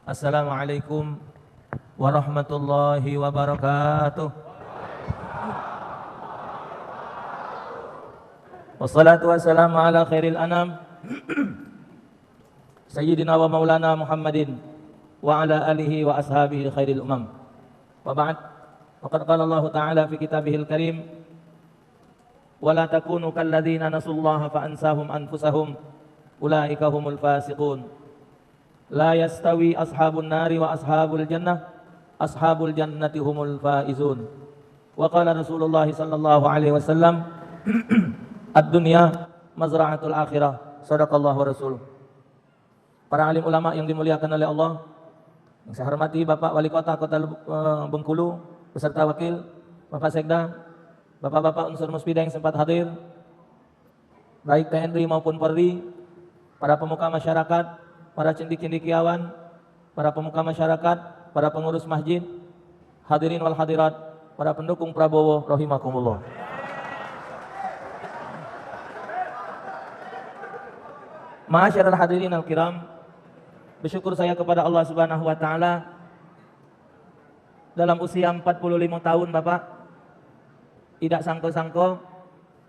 Assalamualaikum warahmatullahi wabarakatuh. Wassalatu wassalamu ala khairil anam Sayyidina wa maulana Muhammadin wa ala alihi wa ashabihi khairil umam. Wa ba'd. Faqad qala Allah Ta'ala fi kitabihil karim, wa la takunu kalladzina nasullaha fa ansahum anfusahum ulaika humul fasiqun. La yastawi ashabun nari wa ashabul jannah, ashabul jannati humul faizun. Wa qala Rasulullah sallallahu alaihi wasallam, ad-dunya mazra'atul akhirah. Shadaqallahu wa rasuluh. Para alim ulama yang dimuliakan oleh Allah, yang saya hormati Bapak Wali Kota Bengkulu beserta Wakil, Bapak Sekda, Bapak-bapak unsur Muspida yang sempat hadir, baik TNI maupun Polri, para pemuka masyarakat, para cendik-cendikiawan, para pemuka masyarakat, para pengurus masjid, hadirin wal hadirat, para pendukung Prabowo rahimakumullah. Ma'asyiral hadirin al-kiram, bersyukur saya kepada Allah Subhanahu wa taala dalam usia 45 tahun Bapak, tidak sangko-sangko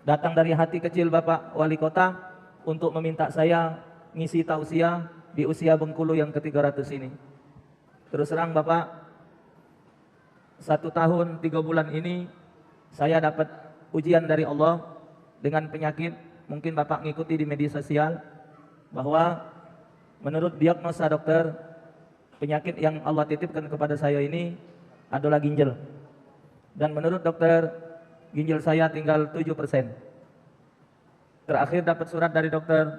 datang dari hati kecil Bapak Wali Kota untuk meminta saya ngisi tausiah di usia Bengkulu yang ke-300 ini. Terus terang Bapak, 1 tahun 3 bulan ini saya dapat ujian dari Allah dengan penyakit. Mungkin Bapak ngikuti di media sosial bahwa menurut diagnosa dokter, penyakit yang Allah titipkan kepada saya ini adalah ginjal. Dan menurut dokter, ginjal saya tinggal 7%. Terakhir dapat surat dari dokter,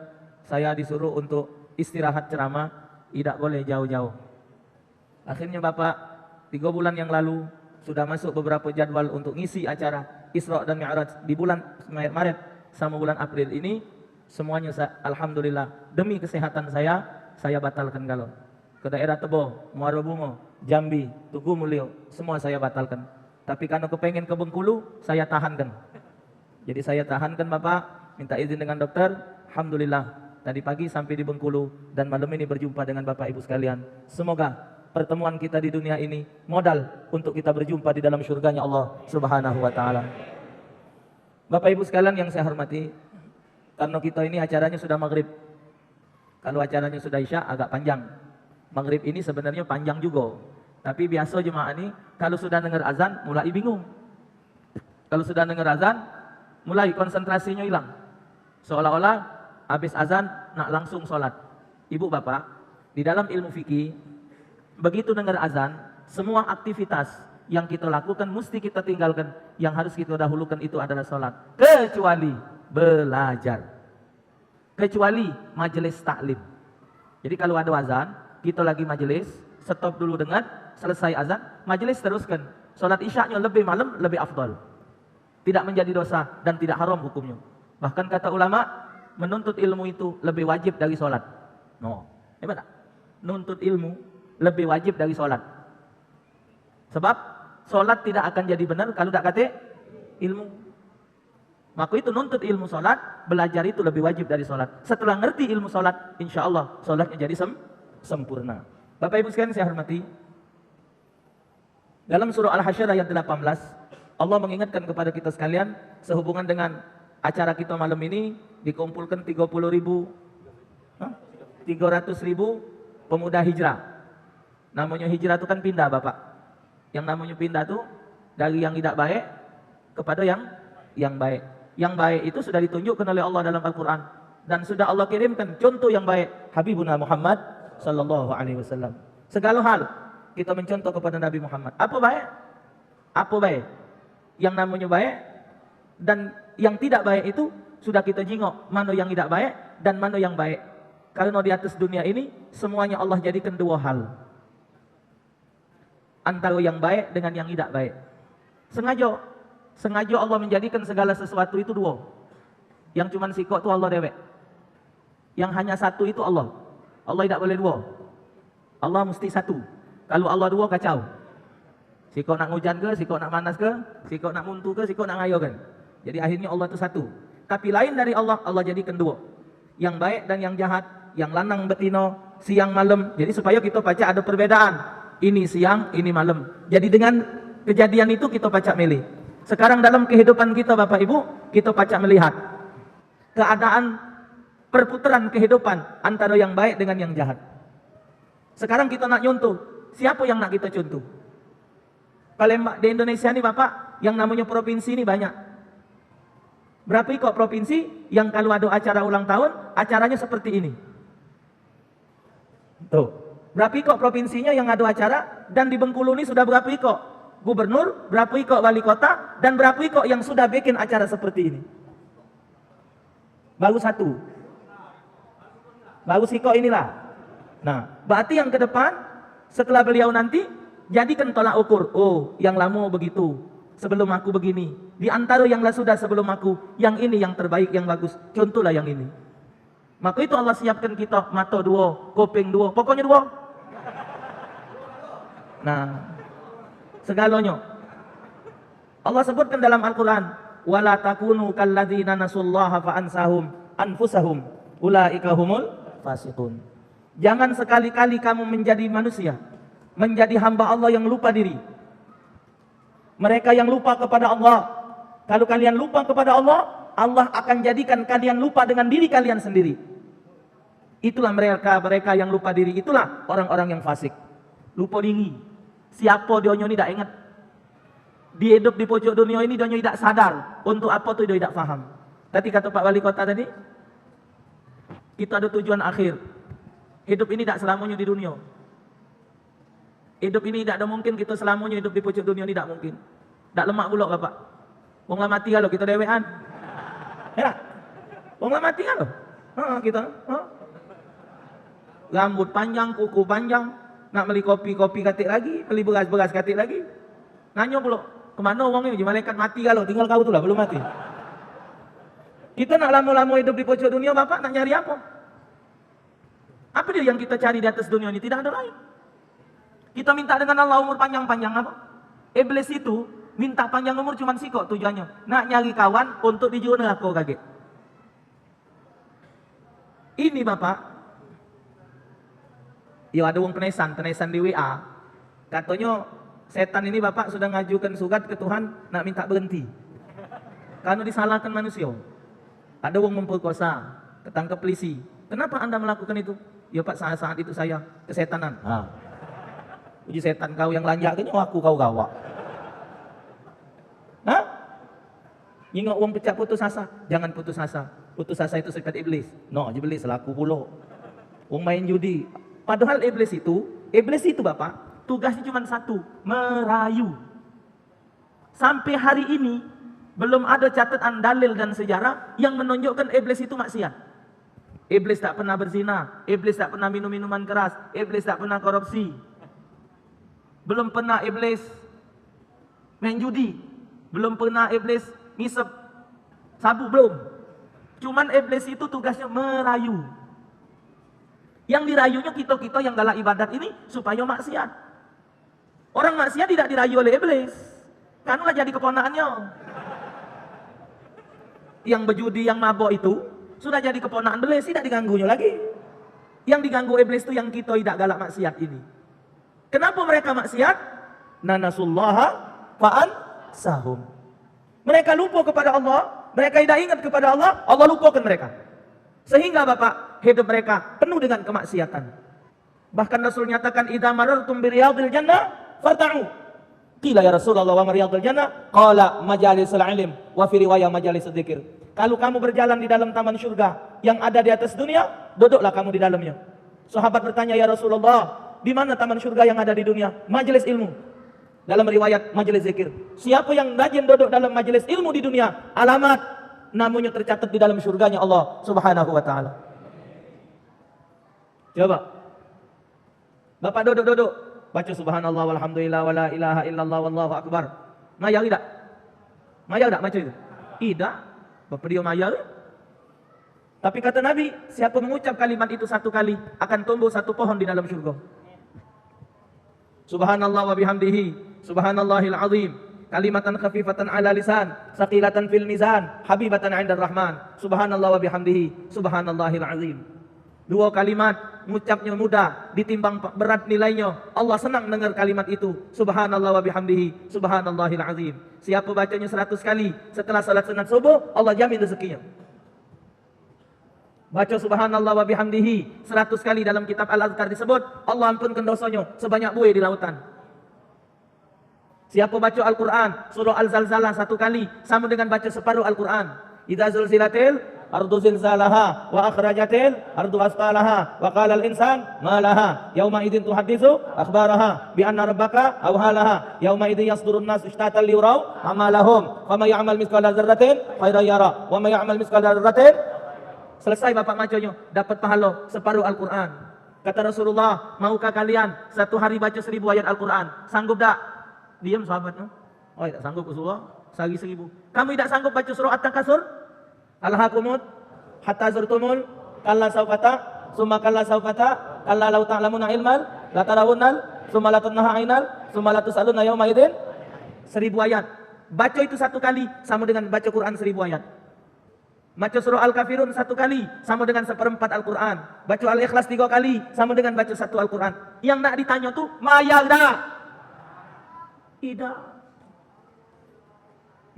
saya disuruh untuk istirahat ceramah, tidak boleh jauh-jauh. Akhirnya Bapak, 3 bulan yang lalu sudah masuk beberapa jadwal untuk ngisi acara Isra dan Mi'raj di bulan Maret sama bulan April ini. Semuanya alhamdulillah demi kesehatan saya batalkan galau. Ke daerah Tebo, Muara Bungo, Jambi, Tugu Mulyo, semua saya batalkan. Tapi karena kepengen ke Bengkulu, saya tahankan. Jadi saya tahankan Bapak, minta izin dengan dokter. Alhamdulillah tadi pagi sampai di Bengkulu dan malam ini berjumpa dengan Bapak Ibu sekalian. Semoga pertemuan kita di dunia ini modal untuk kita berjumpa di dalam surganya Allah Subhanahu wa taala. Bapak Ibu sekalian yang saya hormati, karena kita ini acaranya sudah maghrib. Kalau acaranya sudah isya agak panjang. Maghrib ini sebenarnya panjang juga. Tapi biasa jemaah ini kalau sudah dengar azan mulai bingung. Kalau sudah dengar azan mulai konsentrasinya hilang. Seolah-olah habis azan nak langsung sholat. Ibu bapak, di dalam ilmu fikih, begitu dengar azan, semua aktivitas yang kita lakukan mesti kita tinggalkan. Yang harus kita dahulukan itu adalah sholat. Kecuali belajar, kecuali majelis taklim. Jadi kalau ada azan, kita lagi majelis, stop dulu dengan selesai azan, majelis teruskan. Sholat isya'nya lebih malam, lebih afdal. Tidak menjadi dosa dan tidak haram hukumnya. Bahkan kata ulama, menuntut ilmu itu lebih wajib dari sholat. No, hebat tak? Nuntut ilmu lebih wajib dari sholat. Sebab sholat tidak akan jadi benar kalau tak kata ilmu. Maka itu nuntut ilmu sholat, belajar itu lebih wajib dari sholat. Setelah ngerti ilmu sholat, insya Allah sholatnya jadi sempurna. Bapak Ibu sekalian saya hormati, dalam surah Al-Hasyr ayat 18, Allah mengingatkan kepada kita sekalian sehubungan dengan acara kita malam ini dikumpulkan 300.000 pemuda hijrah. Namanya hijrah itu kan pindah Bapak. Yang namanya pindah itu dari yang tidak baik kepada yang baik. Yang baik itu sudah ditunjukkan oleh Allah dalam Al-Quran. Dan sudah Allah kirimkan contoh yang baik, Habibuna Muhammad sallallahu alaihi wasallam. Segala hal kita mencontoh kepada Nabi Muhammad. Apa baik? Apa baik? Yang namanya baik dan yang tidak baik itu sudah kita jingok. Mana yang tidak baik dan mana yang baik. Karena di atas dunia ini semuanya Allah jadikan 2 hal. Antara yang baik dengan yang tidak baik. Sengaja Allah menjadikan segala sesuatu itu 2. Yang cuman sikok itu Allah dewek. Yang hanya satu itu Allah. Allah tidak boleh 2. Allah mesti 1. Kalau Allah 2 kacau. Sikok nak hujan ke, sikok nak panas ke, sikok nak muntu ke, sikok nak ngayo kan. Jadi akhirnya Allah itu 1. Tapi lain dari Allah, Allah jadikan 2. Yang baik dan yang jahat, yang lanang betino, siang malam. Jadi supaya kita baca ada perbedaan. Ini siang, ini malam. Jadi dengan kejadian itu kita baca milih. Sekarang dalam kehidupan kita Bapak Ibu, kita baca melihat keadaan perputaran kehidupan antara yang baik dengan yang jahat. Sekarang kita nak nyontoh, siapa yang nak kita contoh? Palembang di Indonesia ini Bapak, yang namanya provinsi ini banyak. Berapa kok provinsi yang kalau ada acara ulang tahun, acaranya seperti ini? Tuh. Berapa kok provinsinya yang ada acara, dan di Bengkulu ini sudah berapa kok gubernur, berapa kok wali kota, dan berapa kok yang sudah bikin acara seperti ini? Baru satu. Baru kok inilah. Nah, berarti yang ke depan setelah beliau nanti jadikan tolak ukur. Oh, yang lama begitu, sebelum aku begini. Di antara yang sudah sebelum aku, yang ini yang terbaik, yang bagus. Contohlah yang ini. Maka itu Allah siapkan kita mata dua, kuping dua, pokoknya dua. Nah, segalanya. Allah sebutkan dalam Al-Quran, wala takunu kalladzina nasullaha fa ansahum anfusahum ulaika humul fasiqun. Jangan sekali-kali kamu menjadi manusia, menjadi hamba Allah yang lupa diri. Mereka yang lupa kepada Allah. Kalau kalian lupa kepada Allah, Allah akan jadikan kalian lupa dengan diri kalian sendiri. Itulah mereka yang lupa diri. Itulah orang-orang yang fasik. Lupa diri. Siapa dia ini tidak ingat. Dia hidup di pojok dunia ini, dia tidak sadar untuk apa tu dia tidak faham. Tadi kata Pak Wali Kota tadi, kita ada tujuan akhir. Hidup ini tidak selamanya di dunia. Hidup ini tidak ada mungkin kita selamanya hidup di pojok dunia ini, tidak mungkin. Tak lemak pula Bapak. Wong lah mati kalau kita dewean. Ya. Wong lah mati kalau. Kita. Rambut panjang, kuku panjang, nak beli kopi katik lagi, beli beras katik lagi. Nanya pula, kemana wong ini? Malaikat mati kalau, tinggal kau tu lah belum mati. Kita nak lama-lama hidup di pojok dunia Bapak, nak nyari apa? Apa dia yang kita cari di atas dunia ini? Tidak ada lain. Kita minta dengan Allah umur panjang-panjang apa? Iblis itu minta panjang umur cuma sikok tujuannya. Nak nyari kawan untuk dijual neraka kaget. Ini Bapak. Ya ada wong tenesan di WA. Katanya setan ini Bapak sudah ngajukan surat ke Tuhan nak minta berhenti. Karena disalahkan manusia. Ada wong memperkosa, ketangkep polisi. Kenapa Anda melakukan itu? Ya Pak, saat itu saya kesetanan. Uji setan kau yang lanjak kayaknya aku kau gawak. Nyingok wong pecah putus asa. Jangan putus asa. Putus asa itu sifat iblis. No, iblis selaku pulo. Wong main judi. Padahal iblis itu Bapak, tugasnya cuma satu, merayu. Sampai hari ini belum ada catatan dalil dan sejarah yang menunjukkan iblis itu maksiat. Iblis tak pernah berzina, iblis tak pernah minum minuman keras, iblis tak pernah korupsi. Belum pernah iblis main judi, belum pernah iblis ngisep sabu, belum. Cuman iblis itu tugasnya merayu. Yang dirayunya kita yang galak ibadat ini supaya maksiat. Orang maksiat tidak dirayu oleh iblis, karena jadi keponakannya. Yang berjudi, yang mabok itu sudah jadi keponakan iblis, tidak diganggunya lagi. Yang diganggu iblis itu yang kita tidak galak maksiat ini. Kenapa mereka maksiat? Nanasullaha fa'an sahum. Mereka lupa kepada Allah, mereka tidak ingat kepada Allah, Allah lupakan mereka. Sehingga Bapak, hidup mereka penuh dengan kemaksiatan. Bahkan Rasul nyatakan, idza marartum bi riyadil jannah farta'u. Qila ya Rasulullah wa riyadil jannah? Qala majalisul ilm wa fi riwayah majalisul dzikir. Kalau kamu berjalan di dalam taman surga yang ada di atas dunia, duduklah kamu di dalamnya. Sahabat bertanya, ya Rasulullah, di mana taman surga yang ada di dunia? Majelis ilmu. Dalam riwayat majelis zikir. Siapa yang rajin duduk dalam majelis ilmu di dunia, alamat namanya tercatat di dalam surganya Allah Subhanahu wa taala. Coba. Bapak duduk. Baca subhanallah walhamdulillah wala ilaha illallah wallahu akbar. Mayar tidak? Mayar tidak baca itu? Tidak. Bapak dia mayar. Tapi kata Nabi, siapa mengucap kalimat itu satu kali akan tumbuh satu pohon di dalam surga. Subhanallah wa bihamdihi, subhanallahil azim. Kalimatan khafifatan ala lisan, saqilatan fil mizan, habibatan 'indar rahman. Subhanallah wa bihamdihi, subhanallahil azim. Dua kalimat, ngucapnya mudah, ditimbang berat nilainya. Allah senang dengar kalimat itu. Subhanallah wa bihamdihi, subhanallahil azim. Siapa bacanya 100 kali setelah salat sunat subuh, Allah jamin rezekinya. Baca subhanallah wa bihamdihi 100 kali dalam kitab Al-Azkar disebut, Allah ampunkan dosanya sebanyak buih di lautan. Siapa baca Al-Quran, surah Al-Zalzalah 1 kali, sama dengan baca separuh Al-Quran. Idza zulzilatil ardu zilzalaha wa akhrajatil ardu asqalaha wa qala al-insan ma laha yauma idzin tuhadditsu akhbaraha bi anna rabbaka awhalaha yauma idzin yasdurun nas ishtatan liyurau amalahum wa may ya'mal mithqala dzarratin khairan yara wa may ya'mal mithqala dzarratin. Selesai bapak bacanya, dapat pahala separuh Al-Quran. Kata Rasulullah, maukah kalian satu hari baca 1000 ayat Al-Quran? Sanggup tak? Diam sahabat. Oh tidak sanggup Rasulullah, sehari 1000. Kamu tidak sanggup baca surah At-Takasur? Alhaakumut hatta zurtumul kalla saufata summa kalla saufata kalla law ta'lamuna ilmal la tarawunnal summa la tunnaha ainal summa la tusaluna yauma idzin. 1000 ayat. Baca itu 1 kali sama dengan baca Quran 1000 ayat. Baca surah Al-Kafirun 1 kali sama dengan 1/4 Al-Quran. Baca Al-Ikhlas 3 kali sama dengan baca 1 Al-Quran. Yang nak ditanya tuh mayalda. Tidak.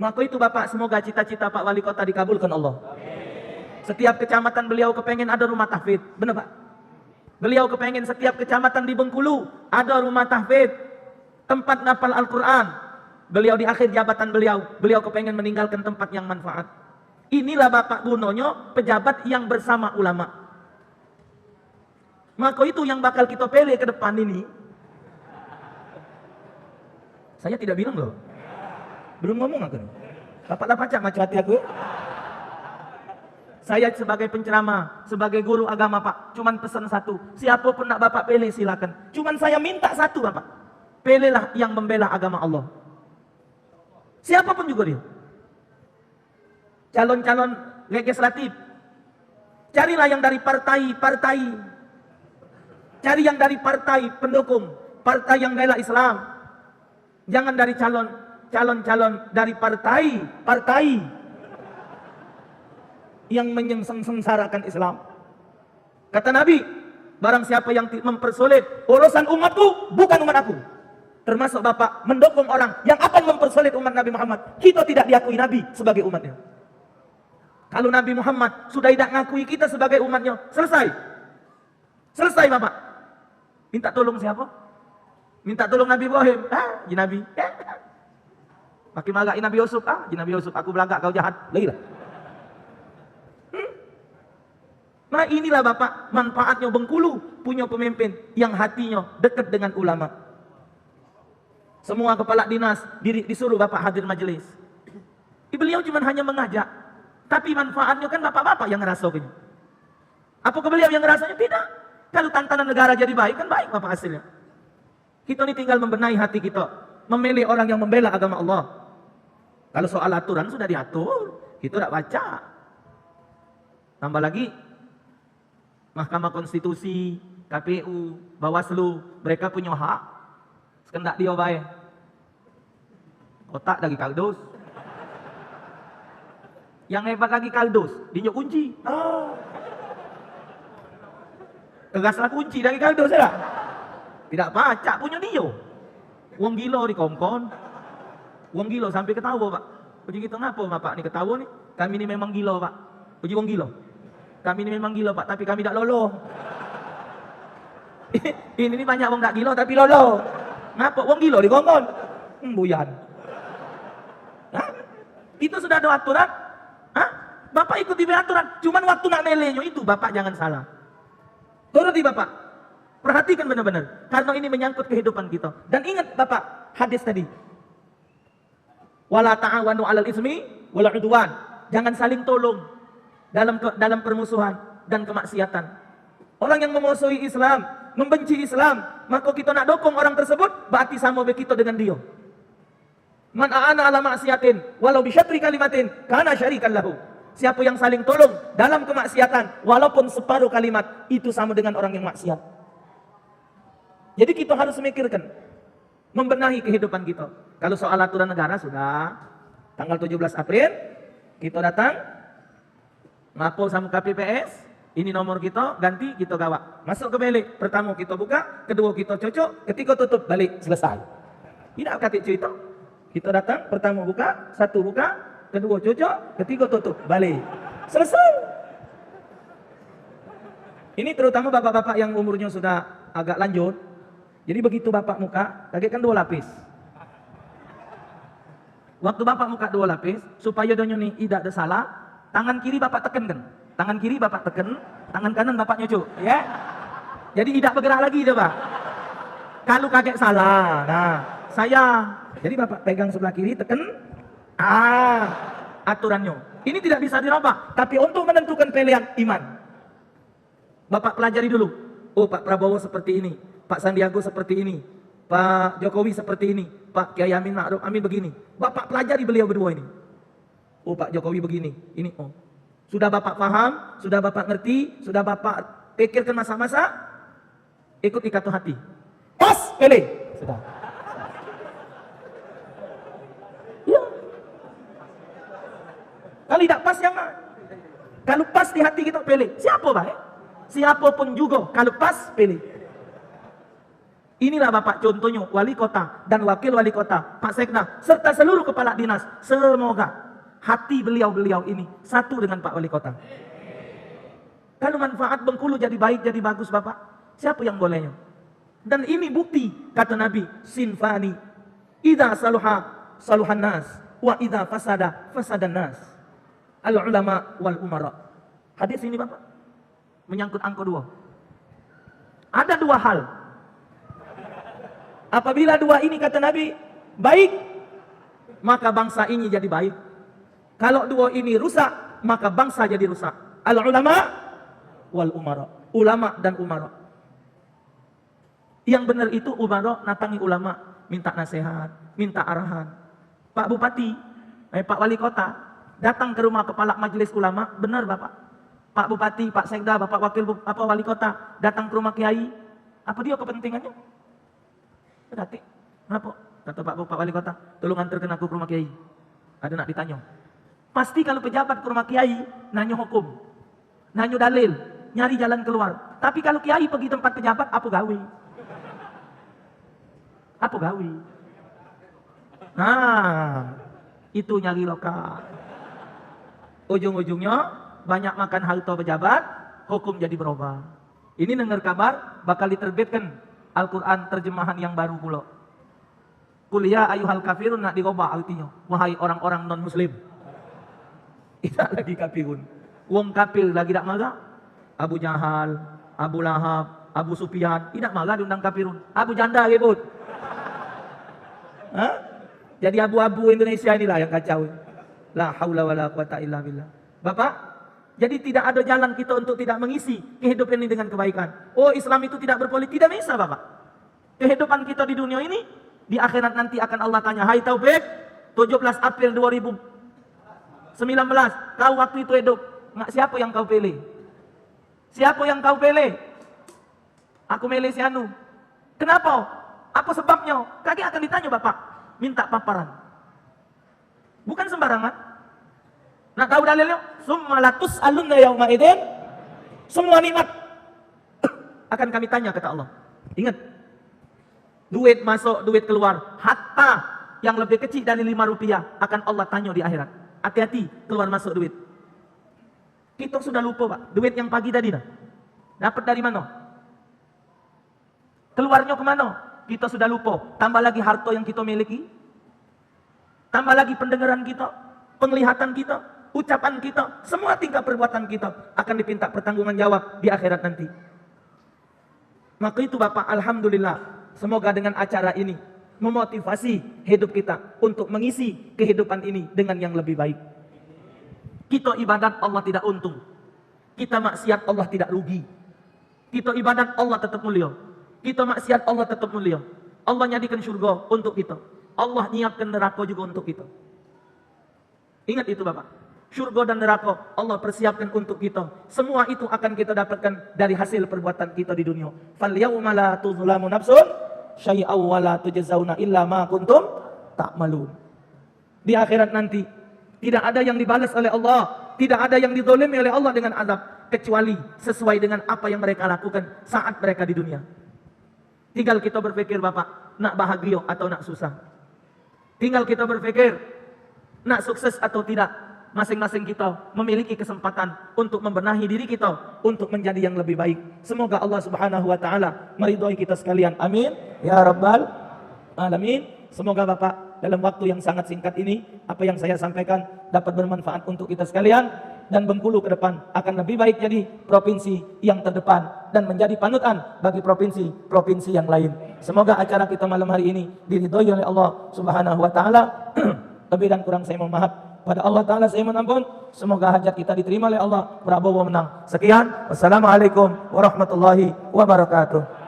Maka itu Bapak, semoga cita-cita Pak Wali Kota dikabulkan Allah. Setiap kecamatan beliau kepengen ada rumah tahfidz. Benar Pak? Beliau kepengen setiap kecamatan di Bengkulu ada rumah tahfidz, tempat ngapal Al-Quran. Beliau di akhir jabatan beliau kepengen meninggalkan tempat yang manfaat. Inilah Bapak gunanya pejabat yang bersama ulama. Maka itu yang bakal kita pilih ke depan ini. Saya tidak bilang loh. Belum ngomong aku. Bapak lah pacak macam hati aku. Saya sebagai penceramah, sebagai guru agama Pak, cuman pesan satu. Siapapun nak Bapak pilih silakan. Cuman saya minta satu Bapak. Pilihlah yang membela agama Allah. Siapapun juga dia. Calon-calon legislatif. Carilah yang dari partai. Cari yang dari partai pendukung, partai yang bela Islam. Jangan dari calon-calon dari partai yang menyengsarakan Islam. Kata Nabi, barang siapa yang mempersulit urusan umatku, bukan umat aku. Termasuk Bapak mendukung orang yang akan mempersulit umat Nabi Muhammad. Kita tidak diakui Nabi sebagai umatnya. Kalau Nabi Muhammad sudah tidak mengakui kita sebagai umatnya, selesai. Selesai Bapak. Minta tolong siapa? Minta tolong Nabi Ibrahim. Ji Nabi. Makin marah Nabi Yusuf. Ji Nabi Yusuf, aku belagak kau jahat. Lagilah. Nah inilah Bapak, manfaatnya Bengkulu punya pemimpin yang hatinya dekat dengan ulama. Semua kepala dinas disuruh Bapak hadir majelis. Beliau cuma hanya mengajak. Tapi manfaatnya kan bapak-bapak yang ngerasain. Apakah beliau yang ngerasanya? Tidak. Kalau tantangan negara jadi baik, kan baik Bapak hasilnya. Kita ini tinggal membenahi hati kita. Memilih orang yang membela agama Allah. Kalau soal aturan sudah diatur. Kita tidak baca. Tambah lagi, Mahkamah Konstitusi, KPU, Bawaslu, mereka punya hak. Sekendak dia baik. Otak dari kardus. Yang hebat lagi kardus, dia kunci. Tegaslah kunci dari kardus ya. Tidak pacak punya dia. Wong gila di kongkon. Wong gila sampai ketawa Pak. Puji kita ngapa Bapak ni ketawa ni? Kami ni memang gila Pak. Puji wong gila. Kami ni memang gila Pak, tapi kami tak lolo. Ini ni banyak wong tak gila tapi lolo. Ngapa wong gila di kongkon? Buyan. Itu sudah ada aturan. Bapak ikuti aturan. Cuman waktu nak melenya itu Bapak jangan salah. Turuti Bapak. Perhatikan benar-benar. Karena ini menyangkut kehidupan kita. Dan ingat Bapak hadis tadi. Wala ta'awanu 'alal ismi wal 'udwan. Jangan saling tolong dalam permusuhan dan kemaksiatan. Orang yang memusuhi Islam, membenci Islam, maka kita nak dukung orang tersebut, berarti sama begitu dengan dia. Man a'ana 'ala ma'siyatin walau bi syatri kalimatin kana syarikan lahu. Siapa yang saling tolong dalam kemaksiatan, walaupun separuh kalimat, itu sama dengan orang yang maksiat. Jadi kita harus memikirkan, membenahi kehidupan kita. Kalau soal aturan negara sudah, tanggal 17 April, kita datang, ngapol sama KPPS, Ini nomor kita, ganti kita gawak. Masuk ke bilik, pertama kita buka, kedua kita cocok, ketiga tutup, balik, selesai. Tidak kata cerita. Kita datang, pertama buka, satu buka, kedua cocok, ketiga tutup, balik. Selesai. Ini terutama bapak-bapak yang umurnya sudah agak lanjut. Jadi begitu bapak muka, kaget kan 2 lapis. Waktu bapak muka 2 lapis, supaya donyo nih tidak ada salah, tangan kiri bapak tekan kan. Tangan kiri bapak tekan, tangan kanan bapak nyucuk, ya. Jadi tidak bergerak lagi dia, Pak. Kalau kaget salah, nah, saya. Jadi bapak pegang sebelah kiri, tekan. Aturannya. Ini tidak bisa dirubah, tapi untuk menentukan pilihan iman. Bapak pelajari dulu. Oh, Pak Prabowo seperti ini, Pak Sandiaga seperti ini, Pak Jokowi seperti ini, Pak Kiai Amin Ma'ruf Amin begini. Bapak pelajari beliau berdua ini. Oh, Pak Jokowi begini, ini oh. Sudah bapak paham, sudah bapak ngerti, sudah bapak pikirkan masa-masa, ikut ikatan hati. Pas, pilih. Sudah. Ya. Kalau tidak pas jangan. Kalau pas di hati kita pilih. Siapa baik? Siapapun juga, kalau pas pilih. Inilah Bapak contohnya wali kota dan wakil wali kota, Pak Sekda, serta seluruh kepala dinas. Semoga hati beliau-beliau ini satu dengan Pak Wali Kota. Kalau manfaat Bengkulu jadi baik, jadi bagus Bapak, siapa yang bolehnya? Dan ini bukti, kata Nabi, sinfani, idza saluha saluhan nas, wa idza fasada fasadan nas. Al-ulama wal umara. Hadis ini Bapak menyangkut angka 2. Ada 2 hal. Apabila 2 ini kata Nabi baik, maka bangsa ini jadi baik. Kalau 2 ini rusak, maka bangsa jadi rusak. Al-ulama wal umara. Ulama dan umara. Yang benar itu umara natangi ulama, minta nasihat, minta arahan. Pak Bupati, Pak Wali Kota datang ke rumah kepala majelis ulama, benar Bapak. Pak Bupati, Pak Sekda, Bapak Wakil Wali Kota datang ke rumah Kiai, apa dia kepentingannya? Berarti, kenapa? Kata Pak Wali Kota, tolong antarkan aku ke rumah Kiai. Ada nak ditanya. Pasti kalau pejabat ke rumah Kiai, nanya hukum, nanya dalil, nyari jalan keluar. Tapi kalau Kiai pergi tempat pejabat, apa gawe? Apa gawe? Nah, itu nyari lokal. Ujung-ujungnya, banyak makan harta pejabat, hukum jadi berubah. Ini dengar kabar, bakal diterbitkan Al-Quran terjemahan yang baru pula. Kuliah ayuhal kafirun nak dirubah artinya. Wahai orang-orang non-muslim. Tidak lagi kafirun. Wong kafir lagi tak marah. Abu Jahal, Abu Lahab, Abu Sufyan, tidak marah diundang kafirun. Abu Janda ribut. Jadi abu-abu Indonesia inilah yang kacau. La haula wala quwata illa billah. Bapak, jadi tidak ada jalan kita untuk tidak mengisi kehidupan ini dengan kebaikan. Oh, Islam itu tidak berpolitik, tidak bisa Bapak. Kehidupan kita di dunia ini, di akhirat nanti akan Allah tanya, hai Taufik, 17 April 2019, kau waktu itu hidup, siapa yang kau pilih? Siapa yang kau pilih? Aku milih si Anu. Kenapa? Apa sebabnya? Kaki akan ditanya Bapak, minta paparan. Bukan sembarangan. Nah, tahu dalilnya? Summa latus'alunna yauma idzin. Semua nikmat akan kami tanya kata Allah. Ingat. Duit masuk, duit keluar, hatta yang lebih kecil dari 5 rupiah akan Allah tanya di akhirat. Hati-hati keluar masuk duit. Kita sudah lupa Pak, duit yang pagi tadi dah. Dapat dari mana? Keluarnya kemana? Kita sudah lupa. Tambah lagi harta yang kita miliki. Tambah lagi pendengaran kita, penglihatan kita, ucapan kita, semua tingkah perbuatan kita akan dipinta pertanggungan jawab di akhirat nanti. Maka itu Bapak, alhamdulillah, semoga dengan acara ini memotivasi hidup kita untuk mengisi kehidupan ini dengan yang lebih baik. Kita ibadat Allah tidak untung. Kita maksiat Allah tidak rugi. Kita ibadat Allah tetap mulia. Kita maksiat Allah tetap mulia. Allah nyadikan surga untuk kita. Allah nyiapkan neraka juga untuk kita. Ingat itu Bapak. Surga dan neraka Allah persiapkan untuk kita. Semua itu akan kita dapatkan dari hasil perbuatan kita di dunia. Fal yauma la tuzlamu nafsun syai'aw wa la tujzauna illa ma kuntum ta'malun. Di akhirat nanti tidak ada yang dibalas oleh Allah, tidak ada yang dizalimi oleh Allah dengan azab kecuali sesuai dengan apa yang mereka lakukan saat mereka di dunia. Tinggal kita berpikir Bapak, nak bahagia atau nak susah. Tinggal kita berpikir, nak sukses atau tidak. Masing-masing kita memiliki kesempatan untuk membenahi diri kita untuk menjadi yang lebih baik. Semoga Allah Subhanahu wa taala meridhai kita sekalian. Amin ya rabbal alamin. Semoga Bapak dalam waktu yang sangat singkat ini apa yang saya sampaikan dapat bermanfaat untuk kita sekalian, dan Bengkulu ke depan akan lebih baik jadi provinsi yang terdepan dan menjadi panutan bagi provinsi-provinsi yang lain. Semoga acara kita malam hari ini diridhai oleh Allah Subhanahu wa taala. Lebih dan kurang saya mohon maaf. Pada Allah Ta'ala saya mohon ampun. Semoga hajat kita diterima oleh Allah. Prabowo menang. Sekian. Wassalamualaikum warahmatullahi wabarakatuh.